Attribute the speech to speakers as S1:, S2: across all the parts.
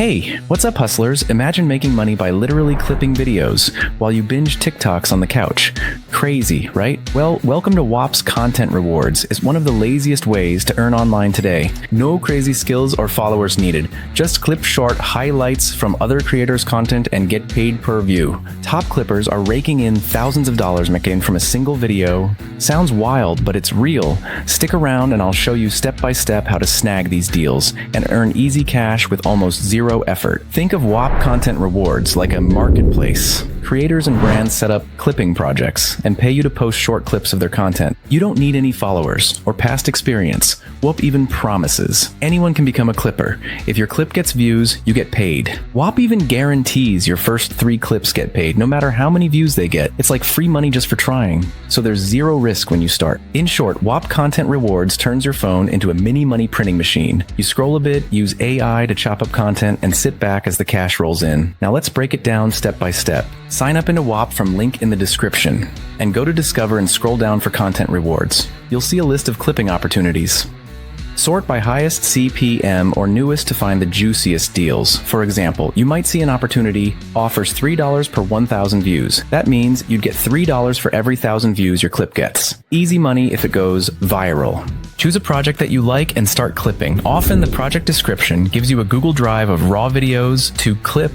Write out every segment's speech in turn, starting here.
S1: Hey, what's up, hustlers? Imagine making money by literally clipping videos while you binge TikToks on the couch. Crazy, right? Well, welcome to Whop's Content Rewards. It's one of the laziest ways to earn online today. No crazy skills or followers needed. Just clip short highlights from other creators' content and get paid per view. Top clippers are raking in thousands of dollars making from a single video. Sounds wild, but it's real. Stick around and I'll show you step by step how to snag these deals and earn easy cash with almost zero effort. Think of Whop Content Rewards like a marketplace. Creators and brands set up clipping projects and pay you to post short clips of their content. You don't need any followers or past experience. Whop even promises anyone can become a clipper. If your clip gets views, you get paid. Whop even guarantees your first 3 clips get paid, no matter how many views they get. It's like free money just for trying. So there's zero risk when you start. In short, Whop Content Rewards turns your phone into a mini money printing machine. You scroll a bit, use AI to chop up content, and sit back as the cash rolls in. Now let's break it down step by step. Sign up into Whop from link in the description and go to Discover and scroll down for content rewards. You'll see a list of clipping opportunities. Sort by highest CPM or newest to find the juiciest deals. For example, you might see an opportunity offers $3 per 1,000 views. That means you'd get $3 for every 1,000 views your clip gets. Easy money if it goes viral. Choose a project that you like and start clipping. Often the project description gives you a Google Drive of raw videos to clip.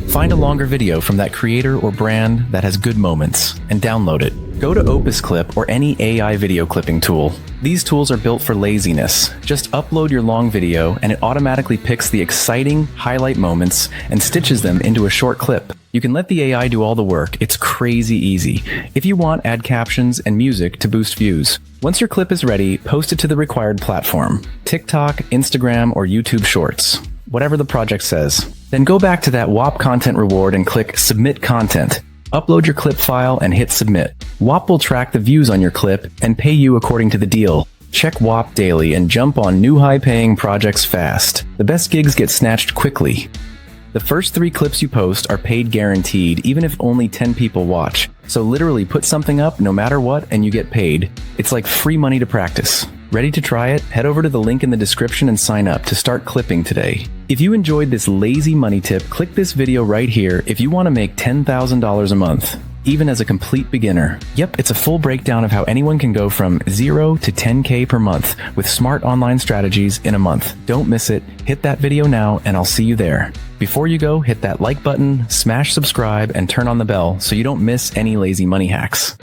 S1: Find a longer video from that creator or brand that has good moments and download it. Go to Opus Clip or any AI video clipping tool. These tools are built for laziness. Just upload your long video and it automatically picks the exciting highlight moments and stitches them into a short clip. You can let the AI do all the work. It's crazy easy. If you want, add captions and music to boost views. Once your clip is ready, post it to the required platform. TikTok, Instagram, or YouTube Shorts. Whatever the project says. Then go back to that Whop Content Reward and click Submit Content. Upload your clip file and hit submit. Whop will track the views on your clip and pay you according to the deal. Check Whop daily and jump on new high-paying projects fast. The best gigs get snatched quickly. The first 3 clips you post are paid guaranteed, even if only 10 people watch. So literally put something up no matter what and you get paid. It's like free money to practice. Ready to try it? Head over to the link in the description and sign up to start clipping today. If you enjoyed this lazy money tip, click this video right here if you want to make $10,000 a month, even as a complete beginner. Yep, it's a full breakdown of how anyone can go from 0 to 10K per month with smart online strategies in a month. Don't miss it. Hit that video now and I'll see you there. Before you go, hit that like button, smash subscribe, and turn on the bell so you don't miss any lazy money hacks.